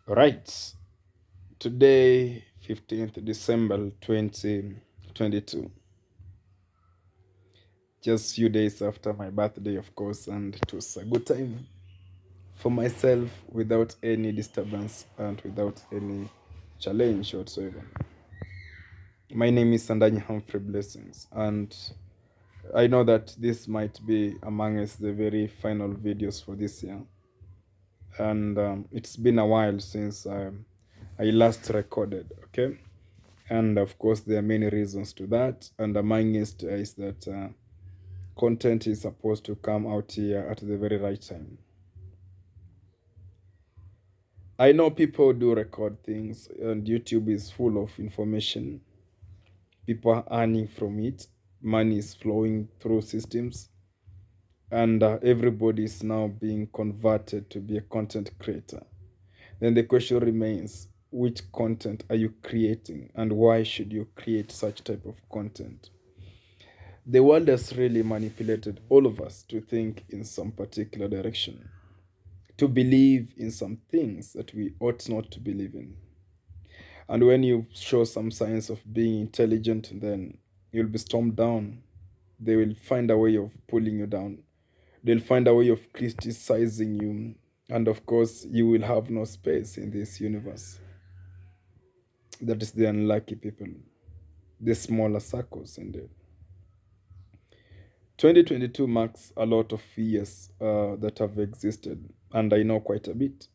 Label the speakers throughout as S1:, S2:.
S1: Right. Today, 15th December 2022. Just few days after my birthday, of course, and it was a good time for myself without any disturbance and without any challenge whatsoever. My name is Sandanya Humphrey Blessings, and I know that this might be amongst the very final videos for this year. And it's been a while since I last recorded, okay? And of course, there are many reasons to that. And among it is that content is supposed to come out here at the very right time. I know people do record things, and YouTube is full of information. People are earning from it, money is flowing through systems, and everybody is now being converted to be a content creator. Then the question remains, which content are you creating, and why should you create such type of content? The world has really manipulated all of us to think in some particular direction, to believe in some things that we ought not to believe in. And when you show some signs of being intelligent, then you'll be stormed down. They will find a way of pulling you down. They'll find a way of criticizing you. And of course, you will have no space in this universe. That is the unlucky people, the smaller circles indeed. 2022 marks a lot of years that have existed, and I know quite a bit.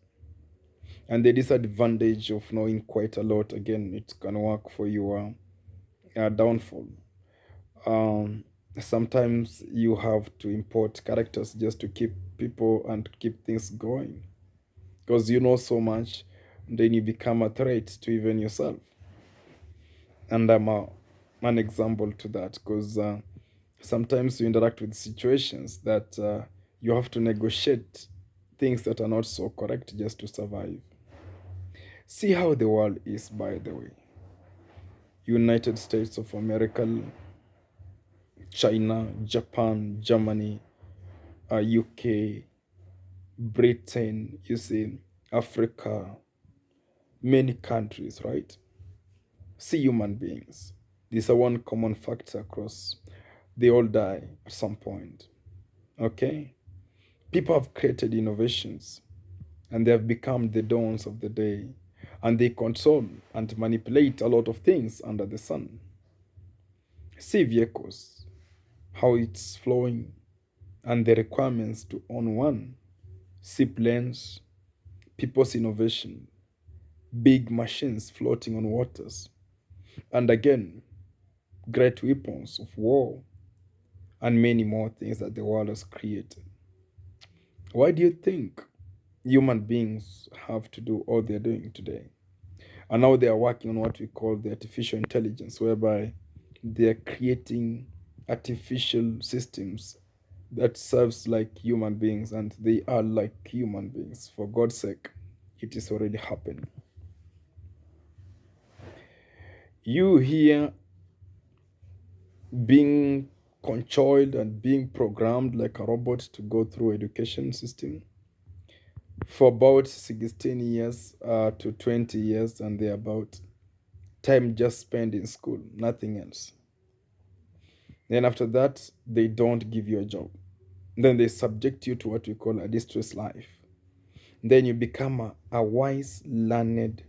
S1: And the disadvantage of knowing quite a lot, again, it can work for your downfall. Sometimes you have to import characters just to keep people and keep things going. Because you know so much, then you become a threat to even yourself. And an example to that, because sometimes you interact with situations that you have to negotiate things that are not so correct just to survive. See how the world is, by the way. United States of America, China, Japan, Germany, UK, Britain, you see, Africa, many countries, right? See human beings. These are one common factor across. They all die at some point. Okay? People have created innovations and they have become the dawns of the day. And they control and manipulate a lot of things under the sun. See vehicles, how it's flowing, and the requirements to own one. See planes, people's innovation, big machines floating on waters, and again, great weapons of war, and many more things that the world has created. Why do you think human beings have to do all they're doing today? And now they are working on what we call the artificial intelligence, whereby they're creating artificial systems that serves like human beings and they are like human beings. For God's sake, it is already happening. You here being controlled and being programmed like a robot to go through education system for about 16 years to 20 years and thereabout. Time just spent in school, nothing else. Then after that, they don't give you a job. Then they subject you to what we call a distress life. Then you become a wise, learned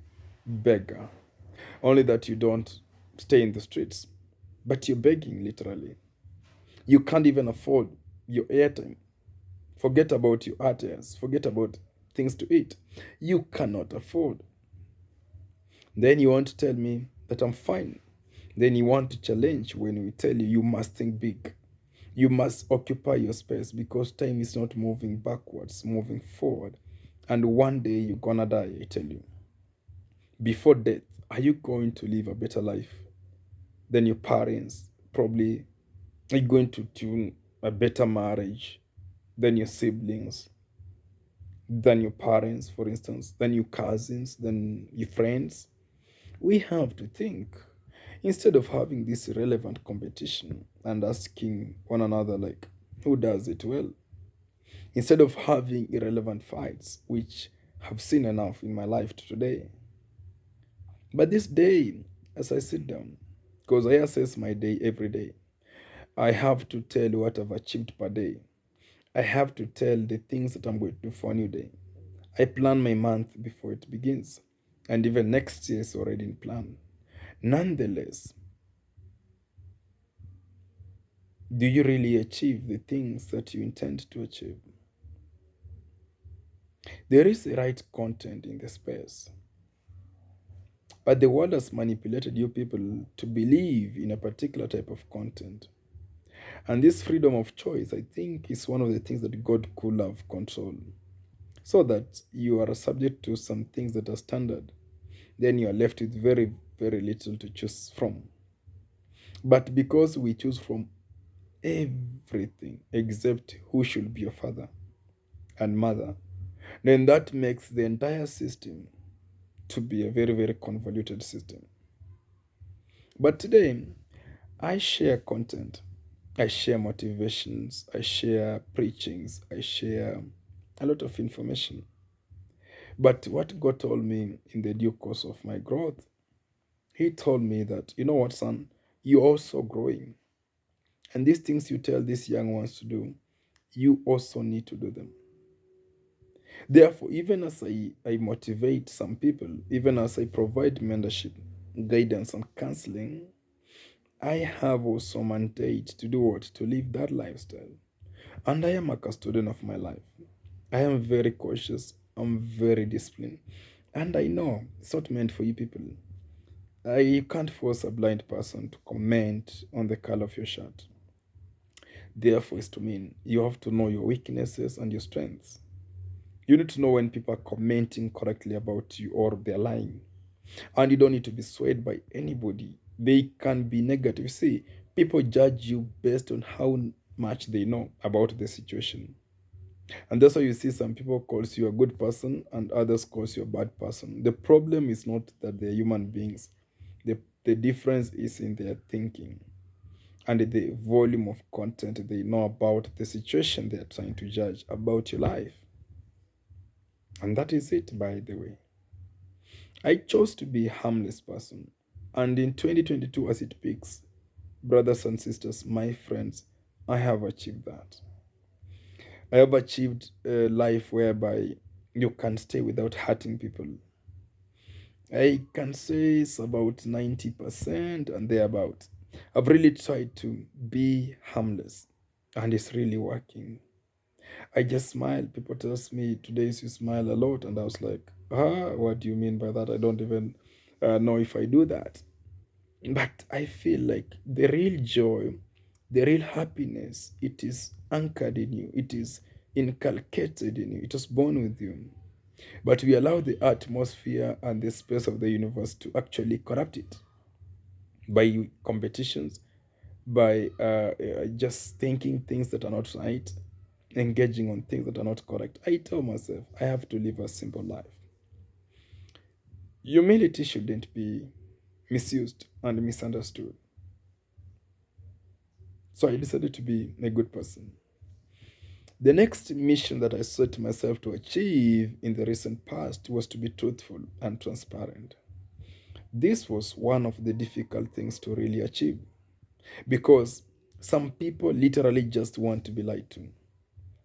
S1: beggar. Only that you don't stay in the streets, but you're begging literally. You can't even afford your airtime. Forget about your ATS. Forget about things to eat. You cannot afford. Then you want to tell me that I'm fine. Then you want to challenge when we tell you you must think big. You must occupy your space because time is not moving backwards, moving forward. And one day you're gonna die, I tell you. Before death, are you going to live a better life than your parents? Probably are you going to tune a better marriage than your siblings, than your parents, for instance, than your cousins, than your friends? We have to think instead of having this irrelevant competition and asking one another, like, who does it well? Instead of having irrelevant fights, which have seen enough in my life today. But this day, as I sit down, because I assess my day every day, I have to tell what I've achieved per day. I have to tell the things that I'm going to do for a new day. I plan my month before it begins, and even next year is already in plan. Nonetheless, do you really achieve the things that you intend to achieve? There is the right content in the space, but the world has manipulated you people to believe in a particular type of content. And this freedom of choice, I think, is one of the things that God could have control. So that you are subject to some things that are standard. Then you are left with very, very little to choose from. But because we choose from everything except who should be your father and mother, then that makes the entire system to be a very, very convoluted system. But today, I share content, I share motivations, I share preachings, I share a lot of information. But what God told me in the due course of my growth, He told me that, you know what, son, you're also growing. And these things you tell these young ones to do, you also need to do them. Therefore, even as I motivate some people, even as I provide mentorship, guidance, and counseling, I have also mandate to do what? To live that lifestyle. And I am a custodian of my life. I am very cautious. I'm very disciplined. And I know it's not meant for you people. You can't force a blind person to comment on the color of your shirt. Therefore, is to mean you have to know your weaknesses and your strengths. You need to know when people are commenting correctly about you or they're lying. And you don't need to be swayed by anybody. They can be negative. See, people judge you based on how much they know about the situation. And that's why you see some people calls you a good person and others calls you a bad person. The problem is not that they're human beings. The difference is in their thinking and the volume of content they know about the situation they're trying to judge about your life. And that is it, by the way. I chose to be a harmless person. And in 2022, as it peaks, brothers and sisters, my friends, I have achieved that. I have achieved a life whereby you can stay without hurting people. I can say it's about 90% and thereabout. I've really tried to be harmless and it's really working. I just smile. People tell me today you smile a lot, and I was like, what do you mean by that? I don't even know if I do that. But I feel like the real joy, the real happiness, it is anchored in you. It is inculcated in you. It was born with you. But we allow the atmosphere and the space of the universe to actually corrupt it by competitions, by just thinking things that are not right, engaging on things that are not correct. I tell myself I have to live a simple life. Humility shouldn't be misused and misunderstood. So I decided to be a good person. The next mission that I set myself to achieve in the recent past was to be truthful and transparent. This was one of the difficult things to really achieve because some people literally just want to be lied to.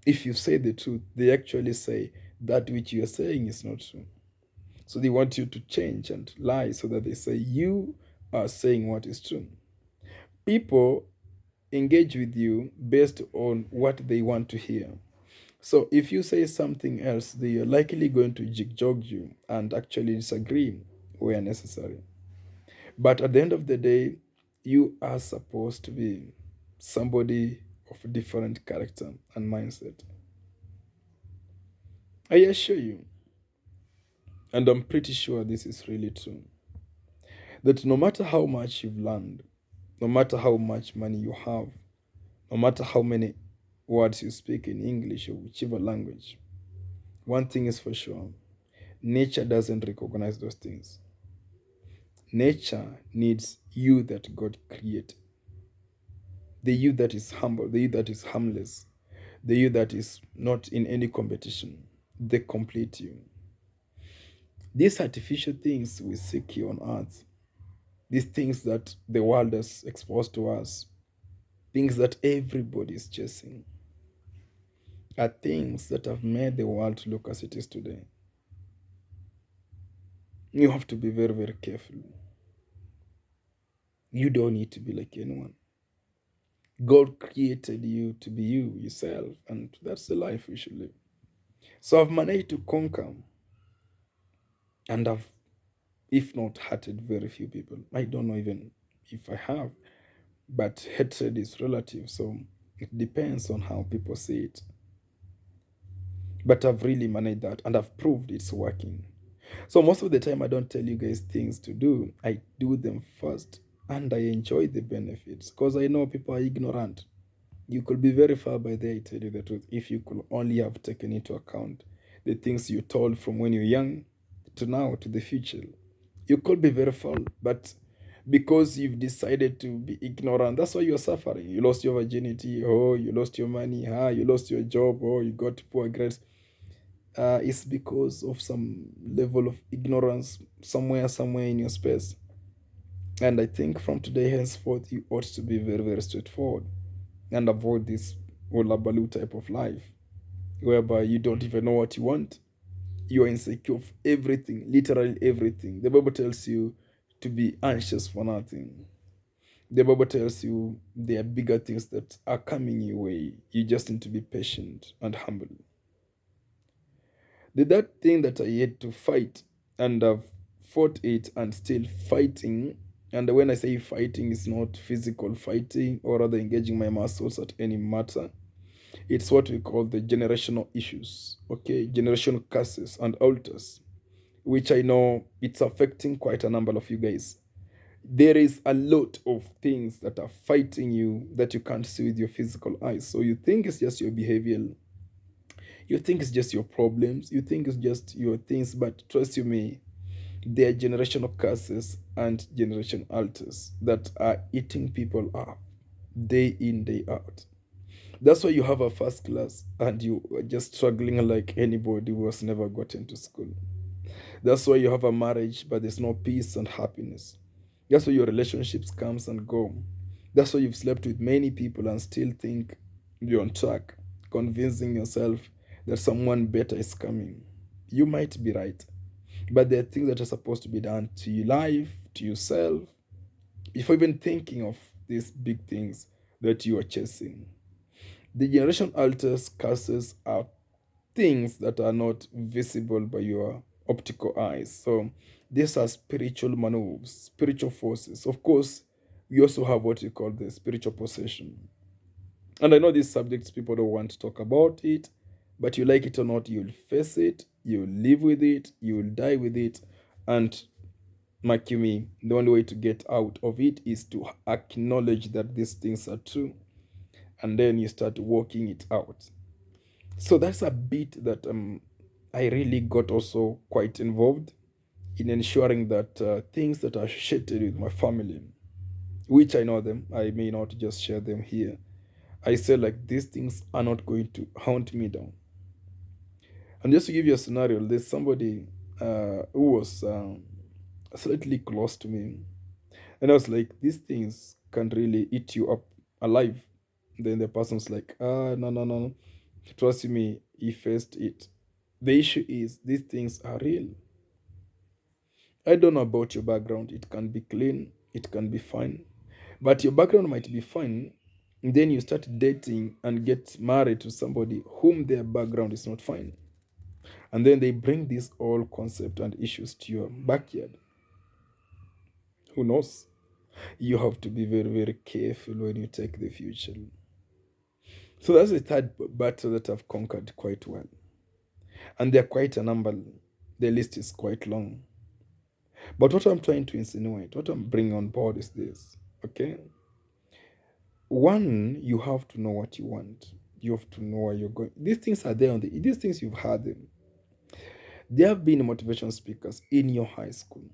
S1: If you say the truth, they actually say that which you are saying is not true. So they want you to change and lie so that they say you are saying what is true. People engage with you based on what they want to hear. So if you say something else, they are likely going to jig you and actually disagree where necessary. But at the end of the day, you are supposed to be somebody of different character and mindset. I assure you, and I'm pretty sure this is really true, that no matter how much you've learned, no matter how much money you have, no matter how many words you speak in English or whichever language, one thing is for sure: nature doesn't recognize those things. Nature needs you that God created, the you that is humble, the you that is harmless, the you that is not in any competition, the complete you. These artificial things we seek here on earth, these things that the world has exposed to us, things that everybody is chasing, are things that have made the world look as it is today. You have to be very, very careful. You don't need to be like anyone. God created you to be you, yourself, and that's the life we should live. So I've managed to conquer, and I've, if not hurted very few people. I don't know even if I have, but hatred is relative, so it depends on how people see it. But I've really managed that, and I've proved it's working. So most of the time, I don't tell you guys things to do. I do them first, and I enjoy the benefits because I know people are ignorant. You could be very far by there, I tell you the truth, if you could only have taken into account the things you told from when you're young to now to the future. You could be very far, but because you've decided to be ignorant, that's why you're suffering. You lost your virginity, oh, you lost your money, you lost your job, oh, you got poor grades. It's because of some level of ignorance somewhere in your space. And I think from today henceforth, you ought to be very, very straightforward and avoid this Olabalu type of life whereby you don't even know what you want. You are insecure of everything, literally everything. The Bible tells you to be anxious for nothing. The Bible tells you there are bigger things that are coming your way. You just need to be patient and humble. That thing that I had to fight, and I've fought it and still fighting. And when I say fighting, it's not physical fighting or rather engaging my muscles at any matter. It's what we call the generational issues, okay? Generational curses and altars, which I know it's affecting quite a number of you guys. There is a lot of things that are fighting you that you can't see with your physical eyes. So you think it's just your behavioral, you think it's just your problems, you think it's just your things, but trust you me, there are generational curses and generation altars that are eating people up day in, day out. That's why you have a first class and you are just struggling like anybody who has never gotten to school. That's why you have a marriage, but there's no peace and happiness. That's why your relationships comes and go. That's why you've slept with many people and still think you're on track, convincing yourself that someone better is coming. You might be right, but there are things that are supposed to be done to your life, to yourself, before even thinking of these big things that you are chasing. The generation alters curses are things that are not visible by your optical eyes. So these are spiritual maneuvers, spiritual forces. Of course, we also have what we call the spiritual possession. And I know these subjects people don't want to talk about it, but you like it or not, you'll face it, you'll live with it, you'll die with it. And mark you me, the only way to get out of it is to acknowledge that these things are true. And then you start working it out. So that's a bit that I really got also quite involved in ensuring that things that are associated with my family, which I know them, I may not just share them here. I say like these things are not going to hunt me down. And just to give you a scenario, there's somebody who was slightly close to me, and I was like, these things can really eat you up alive. Then the person's like, no, no, no, no. Trust me, he faced it. The issue is these things are real. I don't know about your background. It can be clean, it can be fine. But your background might be fine. And then you start dating and get married to somebody whom their background is not fine. And then they bring this all concept and issues to your backyard. Who knows? You have to be very, very careful when you take the future. So that's the third battle that I've conquered quite well. And there are quite a number. The list is quite long. But what I'm trying to insinuate, what I'm bringing on board is this, okay? One, you have to know what you want. You have to know where you're going. These things are there these things you've heard them. There have been motivation speakers in your high school,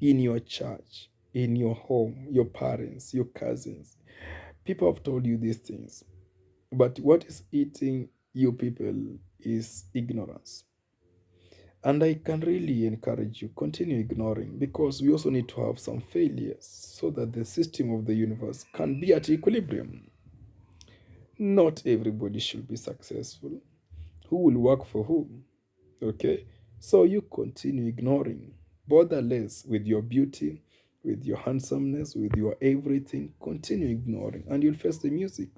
S1: in your church, in your home, your parents, your cousins. People have told you these things. But what is eating you people is ignorance. And I can really encourage you, continue ignoring, because we also need to have some failures so that the system of the universe can be at equilibrium. Not everybody should be successful. Who will work for whom? Okay? So you continue ignoring. Bother less with your beauty, with your handsomeness, with your everything. Continue ignoring, and you'll face the music.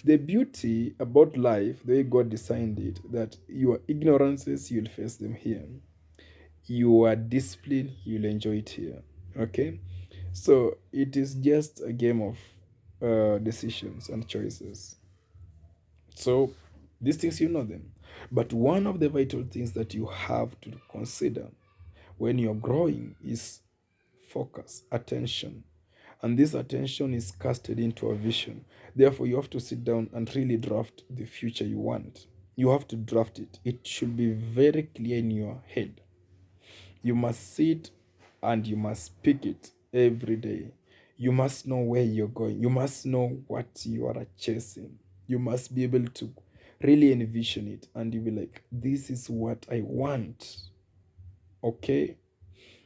S1: The beauty about life, the way God designed it, that your ignorances, you'll face them here. Your discipline, you'll enjoy it here. Okay? So it is just a game of decisions and choices. So these things, you know them. But one of the vital things that you have to consider when you're growing is focus, attention. And this attention is casted into a vision. Therefore, you have to sit down and really draft the future you want. You have to draft it. It should be very clear in your head. You must sit and you must speak it every day. You must know where you're going. You must know what you are chasing. You must be able to really envision it and you be like, this is what I want. Okay?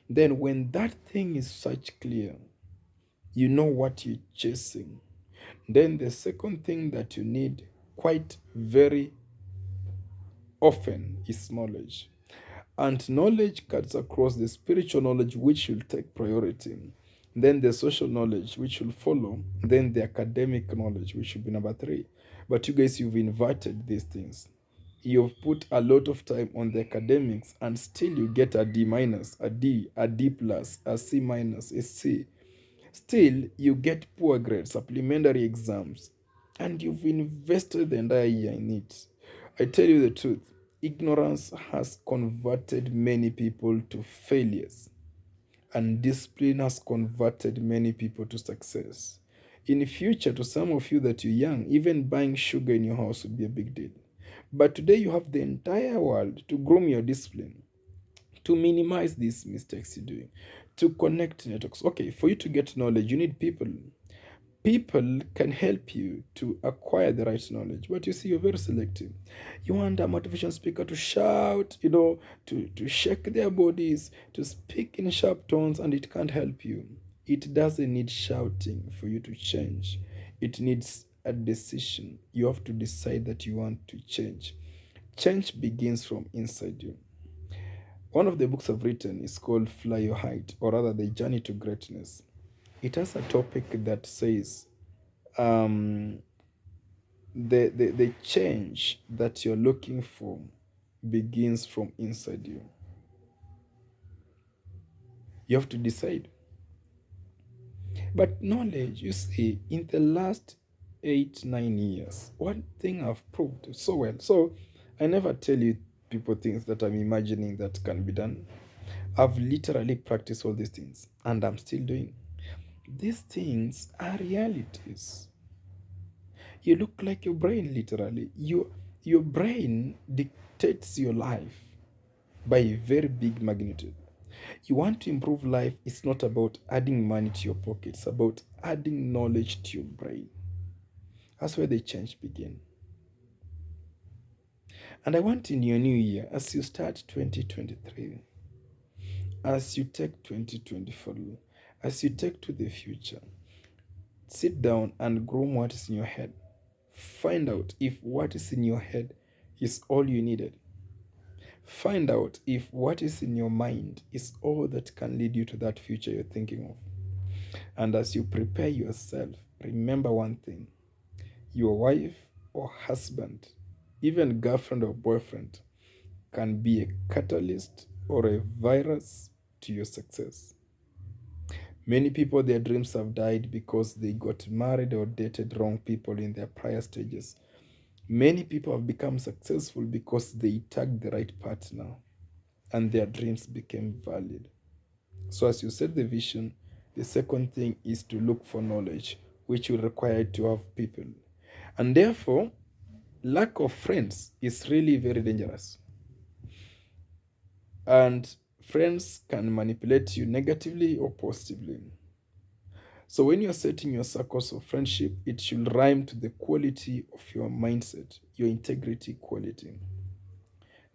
S1: Then, when that thing is such clear, you know what you're chasing. Then, the second thing that you need quite very often is knowledge. And knowledge cuts across the spiritual knowledge, which will take priority, then the social knowledge, which will follow, then the academic knowledge, which should be number three. But you guys, you've inverted these things. You've put a lot of time on the academics, and still you get a D minus, a D plus, a C minus, a C. Still, you get poor grades, supplementary exams, and you've invested the entire year in it. I tell you the truth, ignorance has converted many people to failures, and discipline has converted many people to success. In future, to some of you that you're young, even buying sugar in your house would be a big deal. But today you have the entire world to groom your discipline, to minimize these mistakes you're doing, to connect networks. Okay, for you to get knowledge, you need people. People can help you to acquire the right knowledge, but you see, you're very selective. You want a motivation speaker to shout, to shake their bodies, to speak in sharp tones, and it can't help you. It doesn't need shouting for you to change. It needs a decision. You have to decide that you want to change. Change begins from inside you. One of the books I've written is called Fly Your Height, or rather, The Journey to Greatness. It has a topic that says um, the change that you're looking for begins from inside you. You have to decide. But knowledge, you see, in the last 8, 9 years, one thing I've proved so well. So I never tell you people things that I'm imagining that can be done. I've literally practiced all these things and I'm still doing. These things are realities. You look like your brain, literally. Your brain dictates your life by a very big magnitude. You want to improve life, it's not about adding money to your pocket, it's about adding knowledge to your brain. That's where the change begins. And I want in your new year, as you start 2023, as you take 2024, as you take to the future, sit down and groom what is in your head. Find out if what is in your head is all you needed. Find out if what is in your mind is all that can lead you to that future you're thinking of. And as you prepare yourself, remember one thing: your wife or husband, even girlfriend or boyfriend, can be a catalyst or a virus to your success. Many people, their dreams have died because they got married or dated wrong people in their prior stages. Many people have become successful because they tagged the right partner and their dreams became valid. So, as you set the vision, the second thing is to look for knowledge, which will require to have people. And therefore, lack of friends is really very dangerous. And friends can manipulate you negatively or positively. So, when you're setting your circles of friendship, it should rhyme to the quality of your mindset, your integrity quality.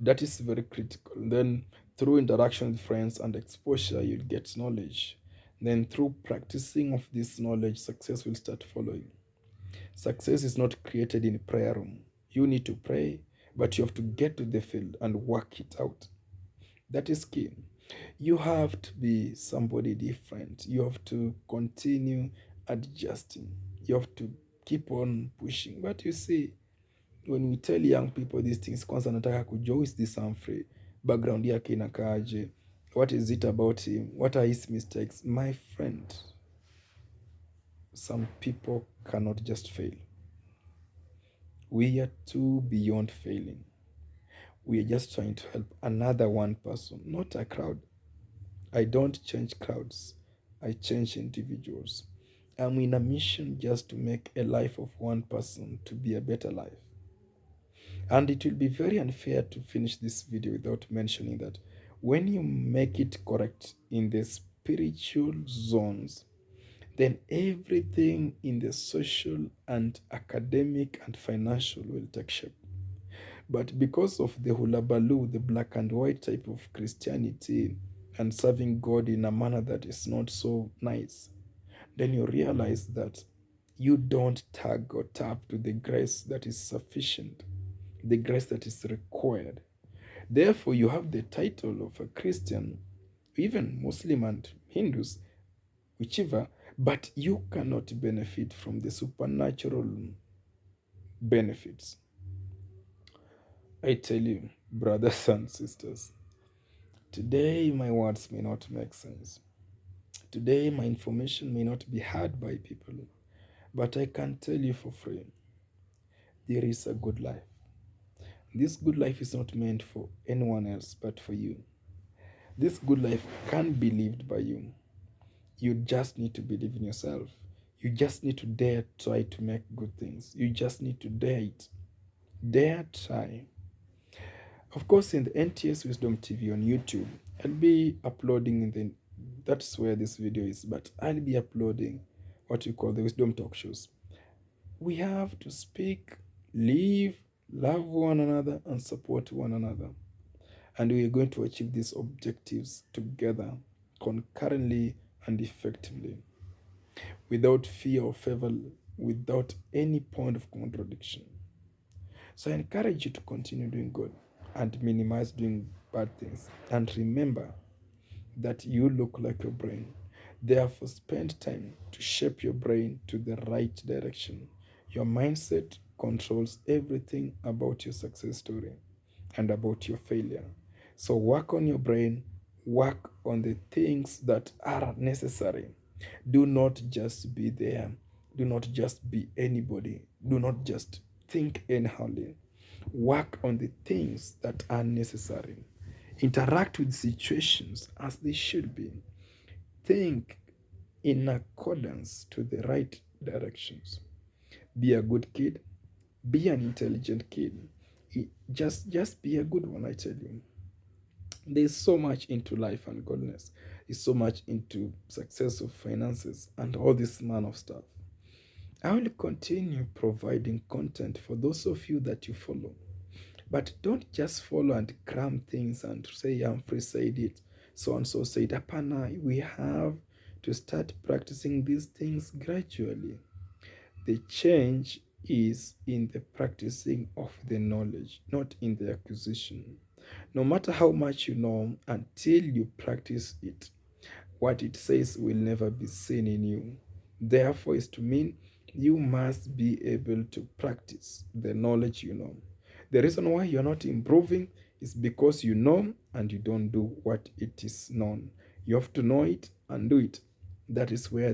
S1: That is very critical. Then through interaction with friends and exposure, you'll get knowledge. Then through practicing of this knowledge, success will start following. Success is not created in a prayer room. You need to pray, but you have to get to the field and work it out. That is key. You have to be somebody different. You have to continue adjusting. You have to keep on pushing. But you see, when we tell young people these things, kwanza nataka kujua who is this Humphrey, background yake inakaaje, what is it about him, what are his mistakes. My friend, some people cannot just fail. We are too beyond failing. We are just trying to help another one person, not a crowd. I don't change crowds, I change individuals. I'm in a mission just to make a life of one person to be a better life. And it will be very unfair to finish this video without mentioning that when you make it correct in the spiritual zones, then everything in the social and academic and financial will take shape. But because of the hulabaloo, the black and white type of Christianity, and serving God in a manner that is not so nice, then you realize that you don't tag or tap to the grace that is sufficient, the grace that is required. Therefore, you have the title of a Christian, even Muslim and Hindus, whichever, but you cannot benefit from the supernatural benefits. I tell you, brothers and sisters, today my words may not make sense. Today my information may not be heard by people, but I can tell you for free, there is a good life. This good life is not meant for anyone else but for you. This good life can be lived by you. You just need to believe in yourself. You just need to dare try to make good things. You just need to dare it. Dare try. Of course, in the NTS Wisdom TV on YouTube, I'll be uploading that's where this video is, but I'll be uploading what we call the Wisdom Talk shows. We have to speak, live, love one another, and support one another. And we are going to achieve these objectives together, concurrently and effectively, without fear or favor, without any point of contradiction. So I encourage you to continue doing good and minimize doing bad things. And remember that you look like your brain. Therefore, spend time to shape your brain to the right direction. Your mindset controls everything about your success story and about your failure. So work on your brain, work on the things that are necessary. Do not just be there. Do not just be anybody. Do not just think anyhowly. Work on the things that are necessary. Interact with situations as they should be. Think in accordance to the right directions. Be a good kid. Be an intelligent kid. Just be a good one, I tell you. There's so much into life and godliness. There's so much into success of finances and all this man of stuff. I will continue providing content for those of you that you follow. But don't just follow and cram things and say Humphrey said it, so and so said. Apana, we have to start practicing these things gradually. The change is in the practicing of the knowledge, not in the acquisition. No matter how much you know, until you practice it, what it says will never be seen in you. Therefore, is to mean you must be able to practice the knowledge you know. The reason why you're not improving is because you know and you don't do what it is known. You have to know it and do it. That is where the